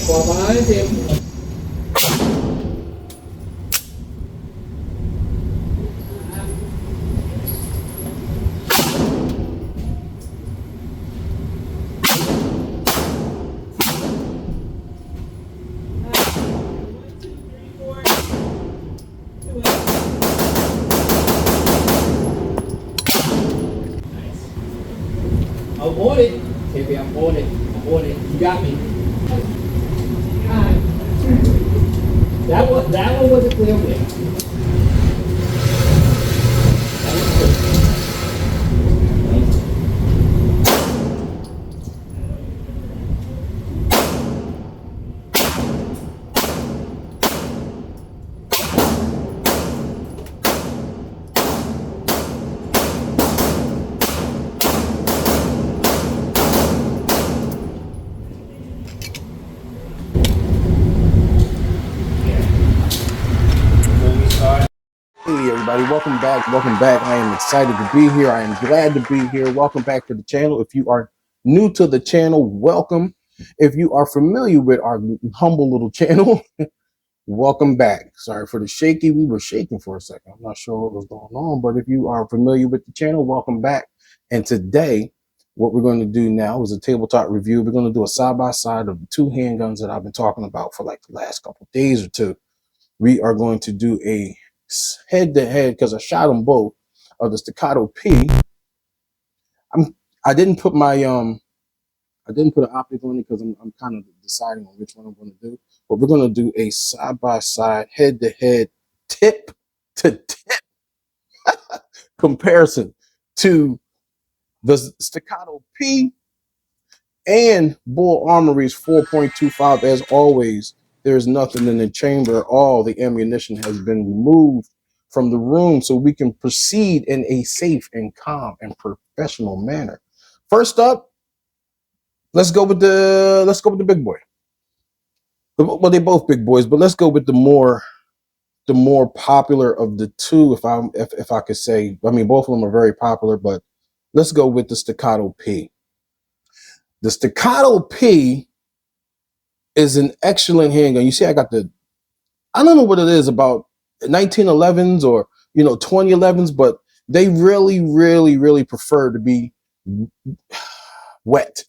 Far behind him. I'm on it. KB, I'm on it. I'm on it. You got me. Alright. That one was a clear win. Hey everybody, welcome back. I am excited to be here. I am glad to be here. Welcome back to the channel. If you are new to the channel, welcome. If you are familiar with our humble little channel, welcome back. Sorry for the shaky. We were shaking for a second. I'm not sure what was going on, but if you are familiar with the channel, welcome back. And today, what we're going to do now is a tabletop review. We're going to do a side-by-side of the two handguns that I've been talking about for like the last couple of days or two. We are going to do a head-to-head because I shot them both of the Staccato P. I didn't put my I didn't put an optic on it because I'm kind of deciding on which one I'm going to do. But we're going to do a side-by-side, head-to-head, tip-to-tip comparison to the Staccato P and Bull Armory's 4.25. As always, there's nothing in the chamber. All the ammunition has been removed from the room so we can proceed in a safe and calm and professional manner. First up, let's go with the big boy. Well, they're both big boys, but let's go with the more popular of the two, if I could say. I mean, both of them are very popular, but let's go with the Staccato P. The Staccato P is an excellent handgun. You see, I got I don't know what it is about 1911s or 2011s, but they really prefer to be wet.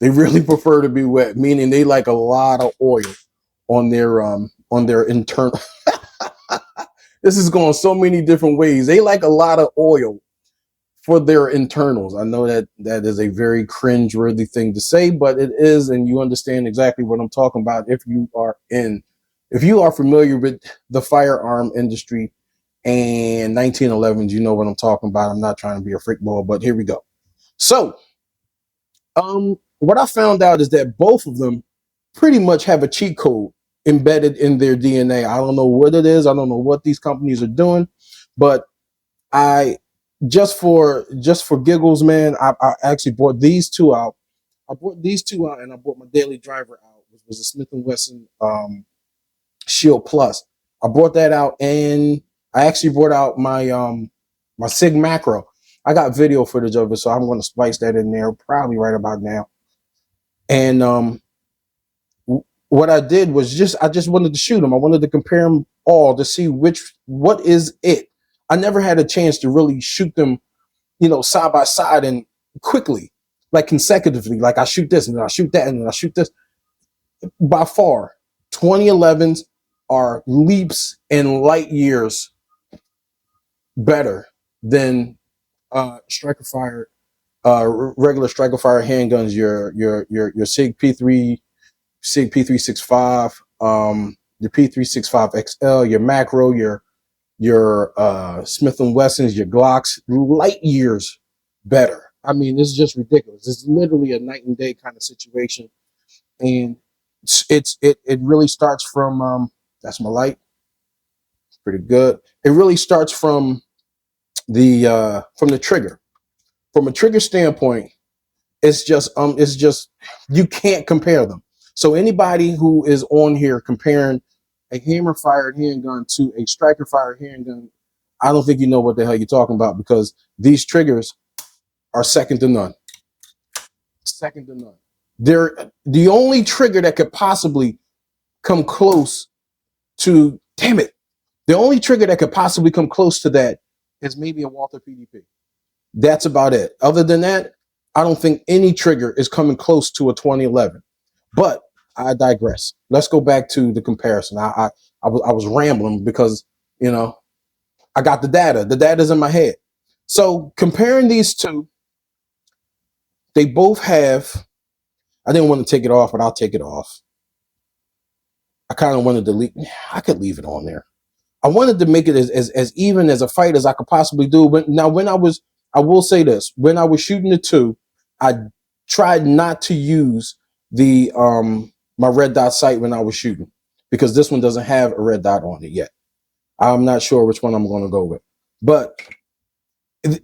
They really prefer to be wet, meaning they like a lot of oil on their internal. This is going so many different ways. They like a lot of oil for their internals. I know that is a very cringe-worthy thing to say, but it is, and you understand exactly what I'm talking about if you are familiar with the firearm industry and 1911s. You know what I'm talking about. I'm not trying to be a freak ball, but here we go. So, what I found out is that both of them pretty much have a cheat code embedded in their DNA. I don't know what it is. I don't know what these companies are doing, but just for giggles, man, I actually bought these two out. I bought these two out, and I bought my daily driver out, which was a Smith & Wesson Shield Plus. I brought that out, and I actually brought out my my Sig Macro. I got video footage of it, so I'm going to splice that in there probably right about now. And what I did was I just wanted to shoot them. I wanted to compare them all to see what is it. I never had a chance to really shoot them, side by side and quickly, like consecutively. Like I shoot this and then I shoot that and then I shoot this. By far, 2011s are leaps and light years better than striker fire, regular striker fire handguns. Your Sig P3, Sig P365, your P365 XL, your Macro, your Smith & Wessons, your Glocks, light years better. I mean, it's just ridiculous. It's literally a night and day kind of situation, and it really starts from that's my light. It's pretty good. It really starts from the trigger. From a trigger standpoint, it's just you can't compare them. So anybody who is on here comparing a hammer fired handgun to a striker fired handgun, I don't think you know what the hell you're talking about, because these triggers are second to none. Second to none. The only trigger that could possibly come close to, damn it, the only trigger that could possibly come close to that is maybe a Walther PDP. That's about it. Other than that, I don't think any trigger is coming close to a 2011. But I digress. Let's go back to the comparison. I was rambling because, you know, I got the data. The data's in my head. So comparing these two, they both have, I didn't want to take it off, but I'll take it off. I kind of wanted to leave. I could leave it on there. I wanted to make it as even as a fight as I could possibly do. But now I will say this, when I was shooting the two, I tried not to use the my red dot sight when I was shooting, because this one doesn't have a red dot on it yet. I'm not sure which one I'm going to go with, but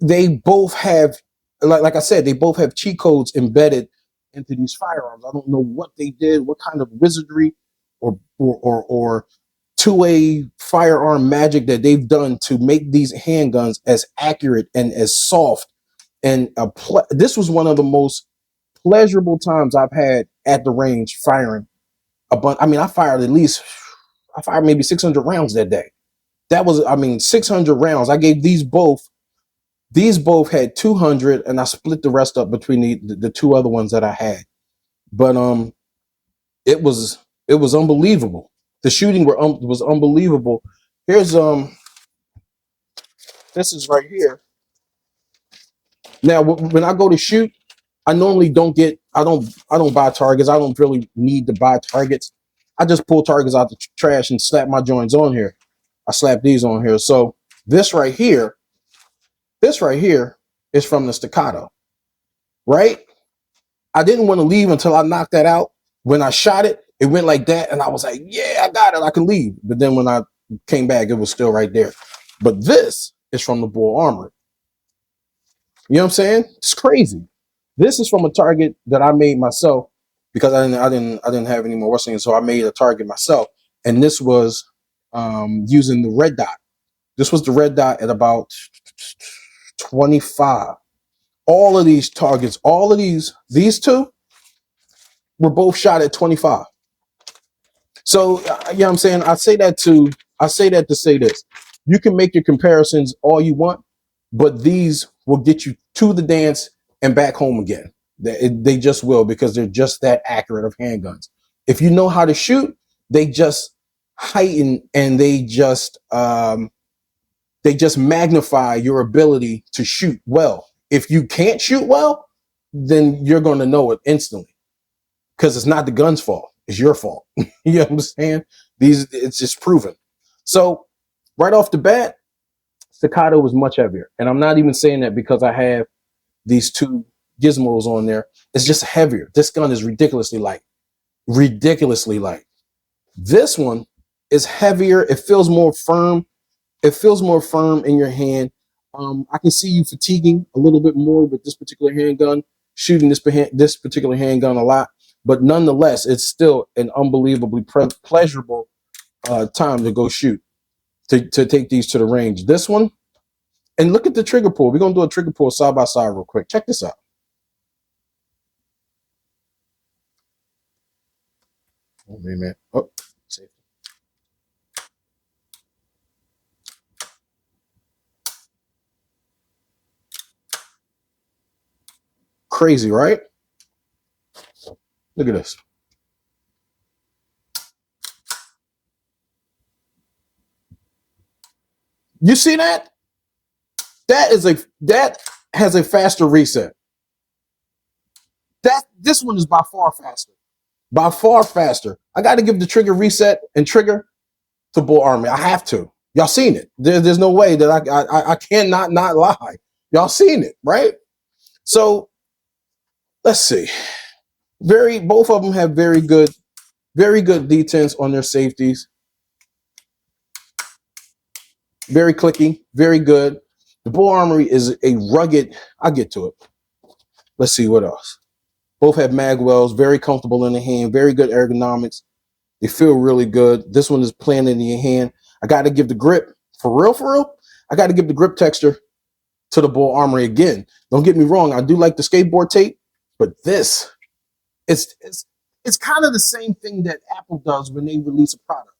they both have, like I said, they both have cheat codes embedded into these firearms. I don't know what they did, what kind of wizardry or two-way firearm magic that they've done to make these handguns as accurate and as soft. And this was one of the most pleasurable times I've had at the range firing a bunch. I mean, I fired maybe 600 rounds that day. That was, 600 rounds. I gave these both had 200, and I split the rest up between the two other ones that I had. But it was unbelievable. The shooting was unbelievable. Here's this is right here. Now when I go to shoot, I normally don't buy targets. I don't really need to buy targets. I just pull targets out the trash and slap my joints on here. I slap these on here. So this right here is from the Staccato, right? I didn't want to leave until I knocked that out. When I shot it, it went like that, and I was like, yeah, I got it, I can leave. But then when I came back, it was still right there. But this is from the Bull Armory. You know what I'm saying? It's crazy. This is from a target that I made myself, because I didn't have any more Wesleyan, so I made a target myself. And this was using the red dot. This was the red dot at about 25. All of these targets, these two were both shot at 25. So, you know what I'm saying? I say that to say this. You can make your comparisons all you want, but these will get you to the dance and back home again. They just will, because they're just that accurate of handguns. If you know how to shoot, they just heighten and they just magnify your ability to shoot well. If you can't shoot well, then you're going to know it instantly, because it's not the gun's fault. It's your fault. You know what I'm saying? It's just proven. So right off the bat, Staccato was much heavier. And I'm not even saying that because I have these two gizmos on there. It's just heavier. This gun is ridiculously light. Ridiculously light. This one is heavier. It feels more firm. It feels more firm in your hand. I can see you fatiguing a little bit more with this particular handgun, shooting this particular handgun a lot. But nonetheless, it's still an unbelievably pleasurable time to go shoot, to take these to the range. This one, and look at the trigger pull. We're going to do a trigger pull side by side real quick. Check this out. Oh, wait a minute. Oh, safety. Crazy, right? Look at this. You see that? That has a faster reset. This one is by far faster. By far faster. I got to give the trigger reset and trigger to Bull Armory. I have to. Y'all seen it. There's no way that I cannot not lie. Y'all seen it, right? So let's see. Both of them have very good detents on their safeties. Very clicky, very good. The Bull Armory is a rugged, I'll get to it. Let's see what else. Both have mag wells, very comfortable in the hand, very good ergonomics. They feel really good. This one is planted in your hand. I got to give the grip, for real, I got to give the grip texture to the Bull Armory again. Don't get me wrong, I do like the skateboard tape, but this It's kind of the same thing that Apple does when they release a product.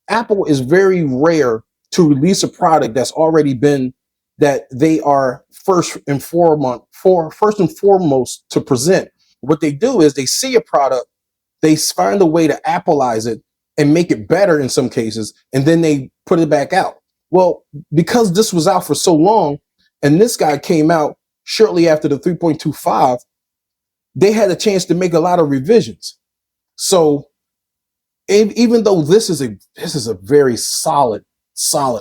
Apple is very rare to release a product that's already been that they are first and foremost to present. What they do is they see a product, they find a way to Appleize it and make it better in some cases, and then they put it back out. Well, because this was out for so long, and this guy came out shortly after the 3.25, they had a chance to make a lot of revisions. So even though this is a very solid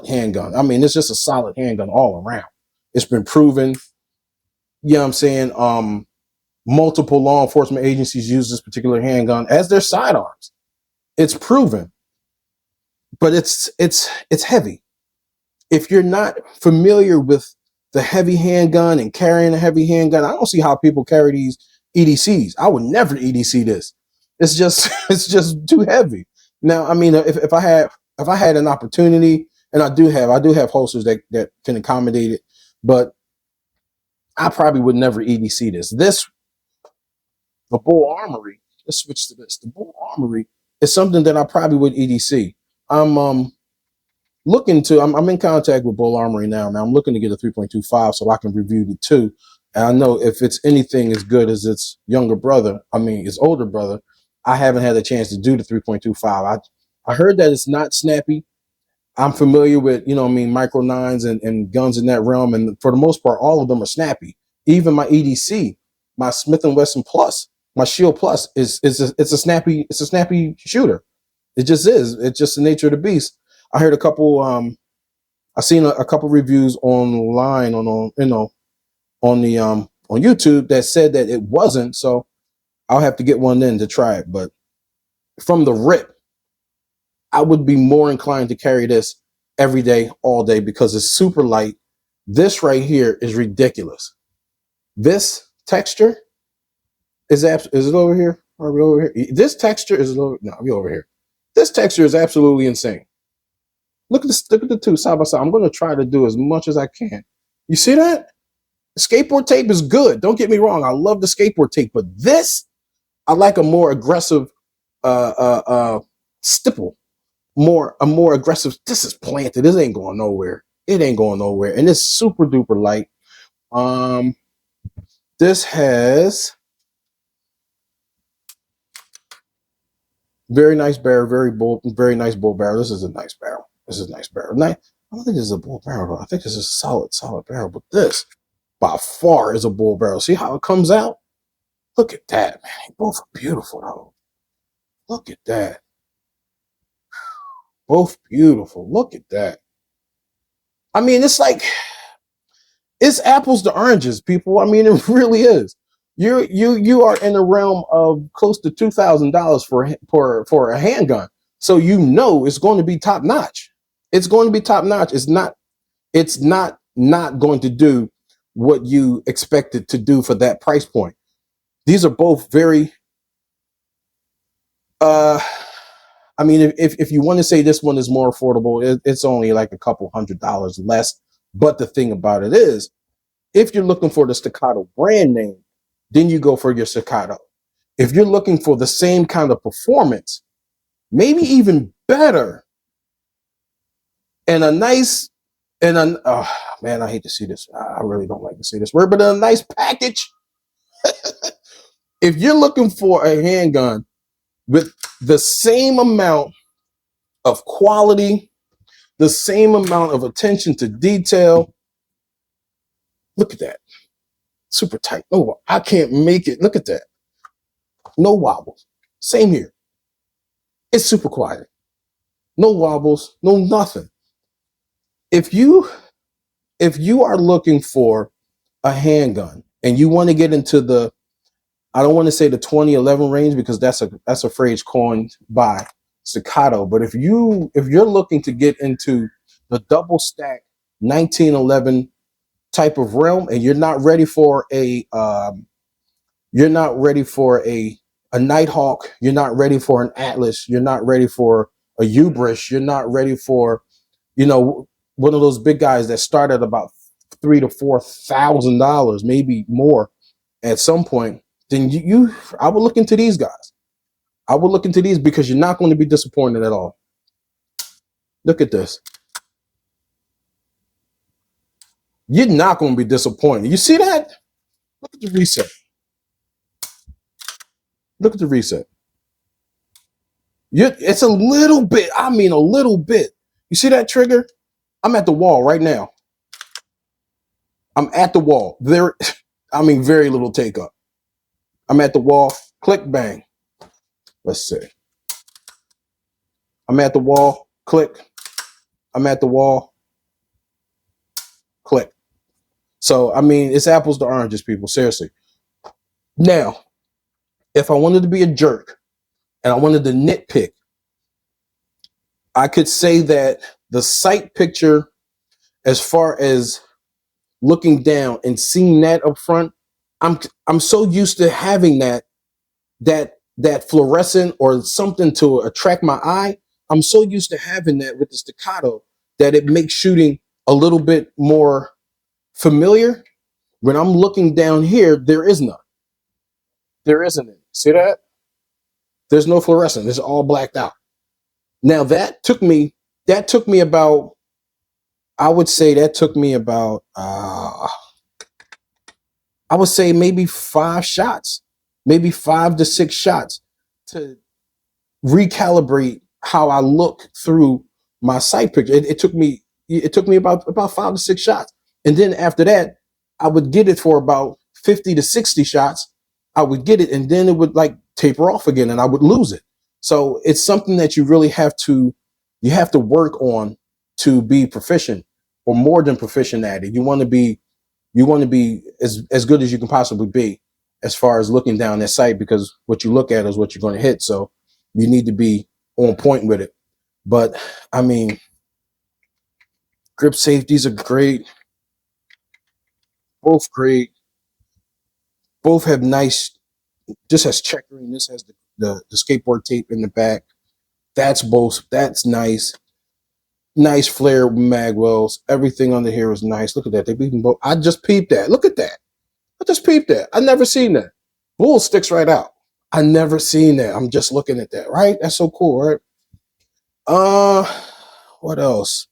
handgun. I mean, it's just a solid handgun all around. It's been proven. You know what I'm saying? Multiple law enforcement agencies use this particular handgun as their sidearms. It's proven, but it's heavy. If you're not familiar with the heavy handgun and carrying a heavy handgun, I don't see how people carry these EDCs. I would never EDC this. It's just too heavy. Now, I mean, if I had an opportunity, and I do have holsters that can accommodate it, but I probably would never EDC this. The Bull Armory. Let's switch to this. The Bull Armory is something that I probably would EDC. I'm in contact with Bull Armory now. I'm looking to get a 3.25 so I can review the two. And I know if it's anything as good as its its older brother, I haven't had a chance to do the 3.25. I heard that it's not snappy. I'm familiar with, micro nines and guns in that realm. And for the most part, all of them are snappy. Even my EDC, my Smith & Wesson Plus, my Shield Plus it's a snappy shooter. It just is. It's just the nature of the beast. I heard I seen a couple reviews online on YouTube that said that it wasn't. So I'll have to get one in to try it. But from the rip, I would be more inclined to carry this every day, all day, because it's super light. This right here is ridiculous. This texture is it over here? Are we over here? This texture is no, we over here. This texture is absolutely insane. Look at the two side by side. I'm going to try to do as much as I can. You see that? The skateboard tape is good. Don't get me wrong. I love the skateboard tape, but this, I like a more aggressive stipple. A more aggressive. This is planted. This ain't going nowhere. It ain't going nowhere. And it's super duper light. This has very nice barrel, very nice bull barrel. This is a nice barrel. This is a nice barrel. I don't think this is a bull barrel though. I think this is a solid barrel. But this, by far, is a bull barrel. See how it comes out? Look at that, man. They both are beautiful though. Look at that. Both beautiful. Look at that. I mean, it's apples to oranges, people. I mean, it really is. You are in the realm of close to $2,000 for a handgun, so it's going to be top notch. It's going to be top notch. It's not going to do what you expect it to do for that price point. These are both very. I mean, if you want to say this one is more affordable, it's only like a couple $100 less. But the thing about it is, if you're looking for the Staccato brand name, then you go for your Staccato. If you're looking for the same kind of performance, maybe even better, and oh man, I hate to see this. I really don't like to see this word, but a nice package. If you're looking for a handgun with the same amount of quality, the same amount of attention to detail, look at that. Super tight. No, I can't make it. Look at that. No wobbles. Same here. It's super quiet. No wobbles, no nothing. If you are looking for a handgun and you want to get into the, I don't want to say the 2011 range because that's a phrase coined by Staccato, but if you're looking to get into the double stack 1911 type of realm and you're not ready for a Nighthawk, you're not ready for an Atlas, you're not ready for a Hubris, you're not ready for, one of those big guys that start at about $3,000 to $4,000, maybe more at some point. then I would look into these guys. I would look into these because you're not going to be disappointed at all. Look at this. You're not going to be disappointed. You see that? Look at the reset. Look at the reset. It's a little bit. I mean, a little bit. You see that trigger? I'm at the wall right now. I'm at the wall. There, I mean, very little take up. I'm at the wall. Click, bang. Let's see. I'm at the wall. Click. I'm at the wall. Click. So, I mean, it's apples to oranges, people. Seriously. Now, if I wanted to be a jerk and I wanted to nitpick, I could say that the sight picture, as far as looking down and seeing that up front, I'm so used to having that fluorescent or something to attract my eye. I'm so used to having that with the staccato that it makes shooting a little bit more familiar. When I'm looking down here, there is none. There isn't any. See that? There's no fluorescent. It's all blacked out. Now that took me about, I would say that took me about, I would say maybe 5 shots, maybe 5 to 6 shots to recalibrate how I look through my sight picture. It took me about 5 to 6 shots. And then after that, I would get it for about 50 to 60 shots. I would get it, and then it would like taper off again and I would lose it. So it's something that you really have to work on to be proficient, or more than proficient at it. You want to be as good as you can possibly be as far as looking down that sight, because what you look at is what you're going to hit. So you need to be on point with it. But I mean, grip safeties are great. Both great. Both have nice, this has checkering, this has the skateboard tape in the back. That's nice. Nice flare mag wells. Everything under here is nice. Look at that. They even both. I just peeped that. Look at that. I just peeped that. I never seen that. Bull sticks right out. I never seen that. I'm just looking at that. Right? That's so cool, right? What else?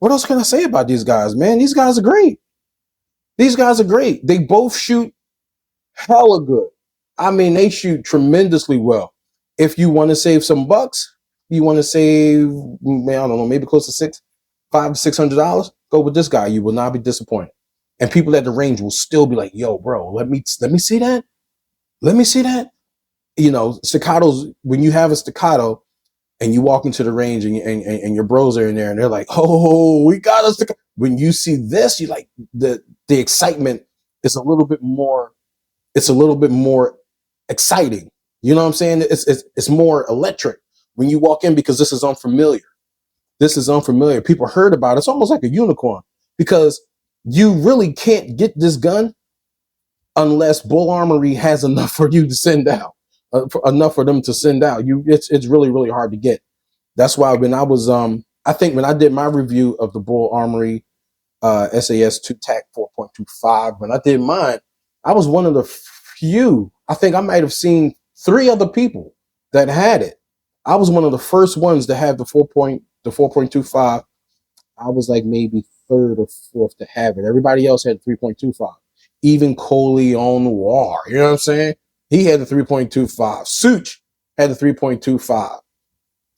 What else can I say about these guys, man? These guys are great. These guys are great. They both shoot hella good. I mean, they shoot tremendously well. If you want to save some bucks, you want to save, man, I don't know, maybe close to $500 to $600, go with this guy. You will not be disappointed. And people at the range will still be like, yo, bro, let me see that. Let me see that. You know, staccatos, when you have a staccato and you walk into the range and your bros are in there and they're like, oh, we got a staccato. When you see this, you like the excitement is a little bit more, it's a little bit more exciting. You know what I'm saying? It's more electric when you walk in, because this is unfamiliar. This is unfamiliar. People heard about it. It's almost like a unicorn, because you really can't get this gun unless Bull Armory has enough for you to send out, enough for them to send out. It's really, really hard to get. That's why when I was, I think when I did my review of the Bull Armory SAS 2 TAC 4.25, when I did mine, I was one of the few. I think I might have seen 3 other people that had it. I was one of the first ones to have the 4.25. I was like maybe 3rd or 4th to have it. Everybody else had 3.25. Even Coley on the War, you know what I'm saying? He had the 3.25. Such had the 3.25.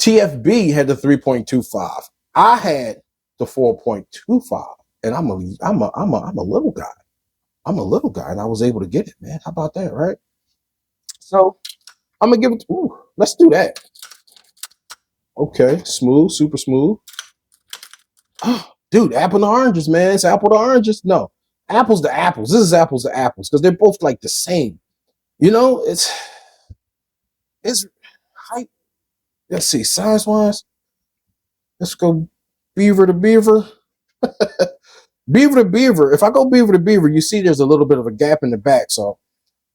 TFB had the 3.25. I had the 4.25, and I'm a little guy. I'm a little guy, and I was able to get it, man. How about that, right? So I'm gonna give it. Ooh, let's do that. Okay, smooth, super smooth. Oh, dude, apple to oranges, man. It's apple to oranges. No, apples to apples. This is apples to apples, because they're both like the same. You know, it's height. Let's see, size wise. Let's go beaver to beaver. Beaver to beaver. If I go beaver to beaver, you see there's a little bit of a gap in the back. So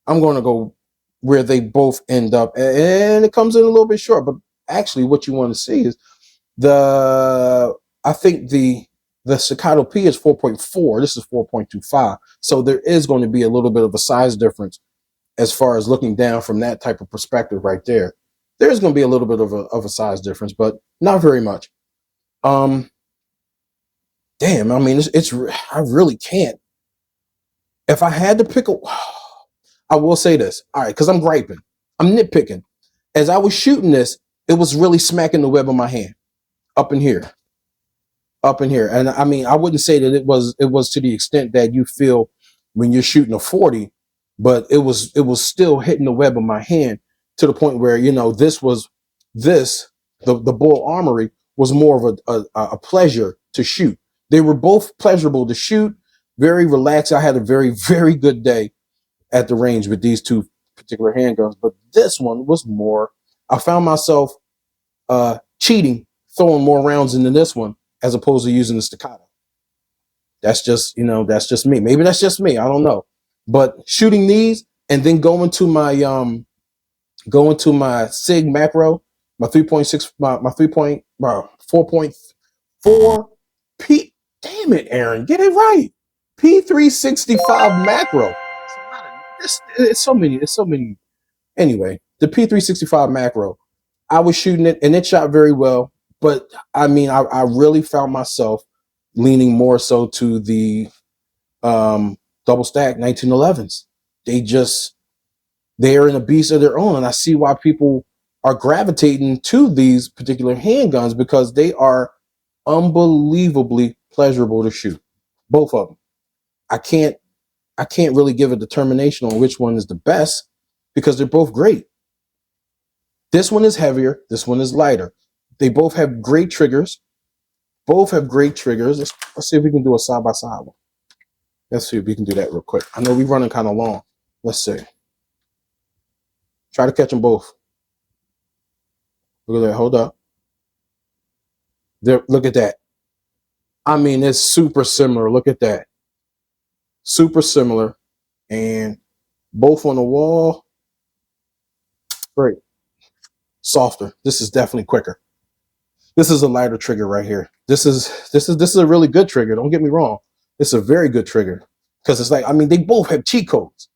I'm going to go where they both end up. And it comes in a little bit short. But actually what you want to see is I think the Staccato P is 4.4. This is 4.25. So there is going to be a little bit of a size difference as far as looking down from that type of perspective right there. There's going to be a little bit of a size difference, but not very much. Damn, I mean, I really can't. If I had to pick I will say this. All right, because I'm griping. I'm nitpicking. As I was shooting this, it was really smacking the web of my hand up in here. And I mean, I wouldn't say that it was to the extent that you feel when you're shooting a 40, but it was still hitting the web of my hand to the point where, you know, the Bull Armory was more of a pleasure to shoot. They were both pleasurable to shoot, very relaxed. I had a very, very good day at the range with these two particular handguns, but this one was more, I found myself cheating, throwing more rounds into this one as opposed to using the Staccato. That's just, you know, that's just me. Maybe that's just me. I don't know. But shooting these and then going to my SIG macro, my 3.6, my 4.4 P. Damn it, Aaron, get it right. P365 macro. It's so many. Anyway, the P365 macro, I was shooting it and it shot very well. But I mean, I really found myself leaning more so to the double stack 1911s. They're in a beast of their own. And I see why people are gravitating to these particular handguns, because they are unbelievably pleasurable to shoot. Both of them. I can't really give a determination on which one is the best because they're both great. This one is heavier. This one is lighter. They both have great triggers. Let's see if we can do a side-by-side one. Let's see if we can do that real quick. I know we're running kind of long. Let's see. Try to catch them both. Look at that. Hold up. There. Look at that. I mean, it's super similar. Look at that. Super similar. And both on the wall. Great. Softer. This is definitely quicker. This is a lighter trigger right here. This is a really good trigger. Don't get me wrong. It's a very good trigger, because it's like, I mean, they both have cheat codes.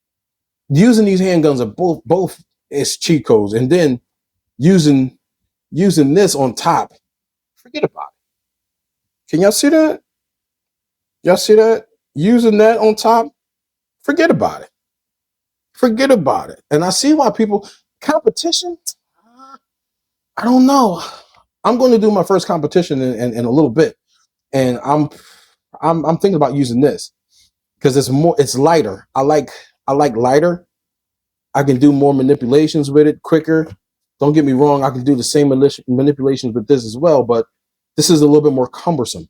Using these handguns are both is cheat codes, and then using this on top, forget about it. Can y'all see that? Y'all see that? Using that on top, forget about it. Forget about it. And I see why people competition. I don't know. I'm going to do my first competition in a little bit, and I'm thinking about using this because it's lighter. I like lighter. I can do more manipulations with it quicker. Don't get me wrong, I can do the same manipulations with this as well, but this is a little bit more cumbersome.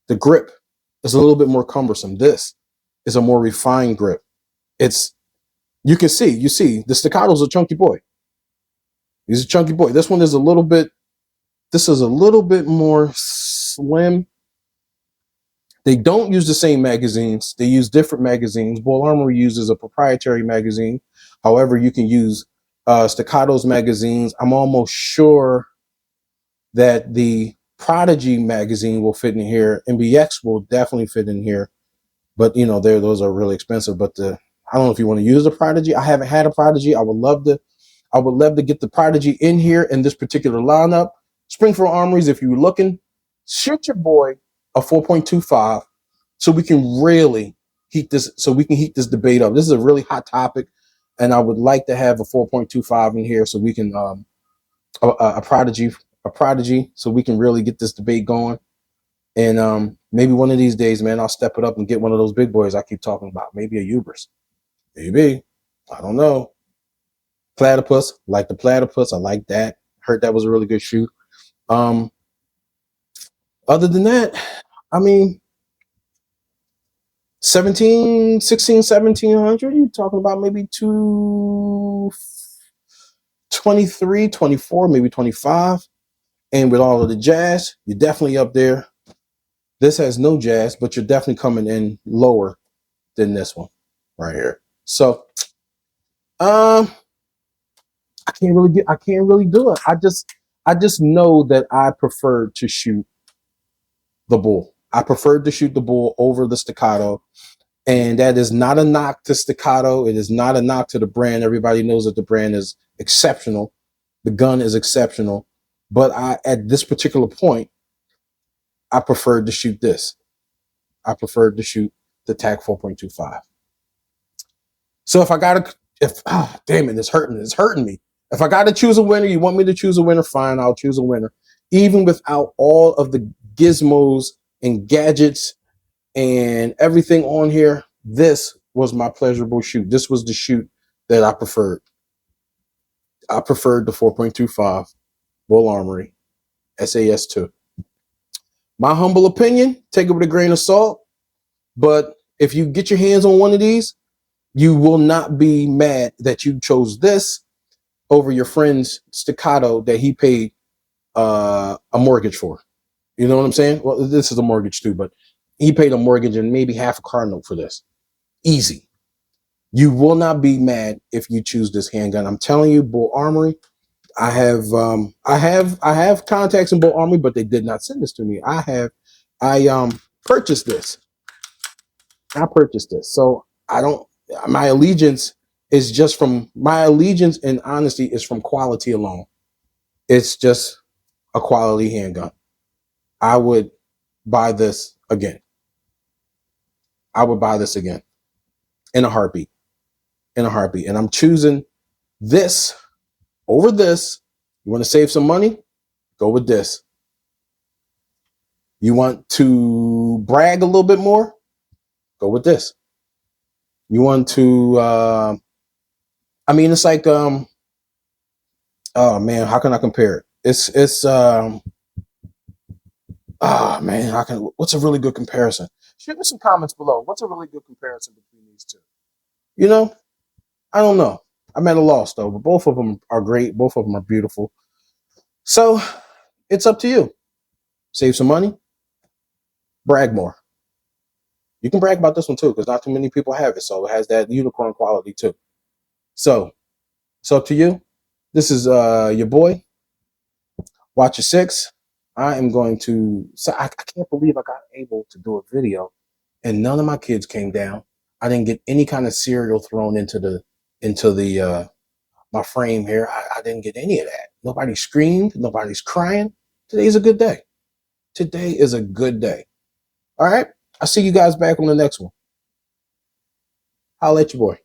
The grip is a little bit more cumbersome. This is a more refined grip. You see, the Staccato's a chunky boy. He's a chunky boy. This is a little bit more slim. They don't use the same magazines. They use different magazines. Bull Armory uses a proprietary magazine. However, you can use Staccato's magazines. I'm almost sure that the Prodigy magazine will fit in here. MBX will definitely fit in here. But, you know, those are really expensive. But I don't know if you want to use a Prodigy. I haven't had a Prodigy. I would love to get the Prodigy in here in this particular lineup. Springfield Armories, if you're looking, shoot your boy a 4.25 so we can really heat this debate up. This is a really hot topic, and I would like to have a 4.25 in here so we can a prodigy so we can really get this debate going. And maybe one of these days, man, I'll step it up and get one of those big boys I keep talking about. Maybe a Ubers. Maybe. I don't know. Platypus, like the platypus. I like that. Heard that was a really good shoot. Other than that, I mean, 1700, you're talking about maybe 223, 24, maybe 25. And with all of the jazz, you're definitely up there. This has no jazz, but you're definitely coming in lower than this one right here. So, I can't really do it. I just know that I prefer to shoot the Bull. I preferred to shoot the Bull over the Staccato. And that is not a knock to Staccato. It is not a knock to the brand. Everybody knows that the brand is exceptional. The gun is exceptional. But at this particular point, I preferred to shoot this. I preferred to shoot the TAC 4.25. So if I got to, damn it, it's hurting me. If I got to choose a winner, you want me to choose a winner, fine, I'll choose a winner. Even without all of the gizmos and gadgets and everything on here, this was my pleasurable shoot. This was the shoot that I preferred. I preferred the 4.25 Bull Armory SAS 2. My humble opinion, take it with a grain of salt. But if you get your hands on one of these, you will not be mad that you chose this over your friend's Staccato that he paid a mortgage for. You know what I'm saying? Well, this is a mortgage too, but he paid a mortgage and maybe half a car note for this. Easy. You will not be mad if you choose this handgun. I'm telling you, Bull Armory. I have contacts in Bull Armory, but they did not send this to me. I purchased this. I purchased this. So my allegiance and honesty is from quality alone. It's just a quality handgun. I would buy this again. I would buy this again in a heartbeat. And I'm choosing this over this. You want to save some money? Go with this. You want to brag a little bit more? Go with this. You want to, it's like, oh man, how can I compare it? What's a really good comparison? Shoot me some comments below. What's a really good comparison between these two? You know, I don't know. I'm at a loss though, but both of them are great. Both of them are beautiful. So it's up to you. Save some money, brag more. You can brag about this one too, because not too many people have it. So it has that unicorn quality too. So it's up to you. This is your boy, Watch Your Six. I am going to, so I can't believe I got able to do a video and none of my kids came down. I didn't get any kind of cereal thrown into the my frame here. I didn't get any of that. Nobody screamed. Nobody's crying. Today's a good day. Today is a good day. All right. I'll see you guys back on the next one. I'll let you boy.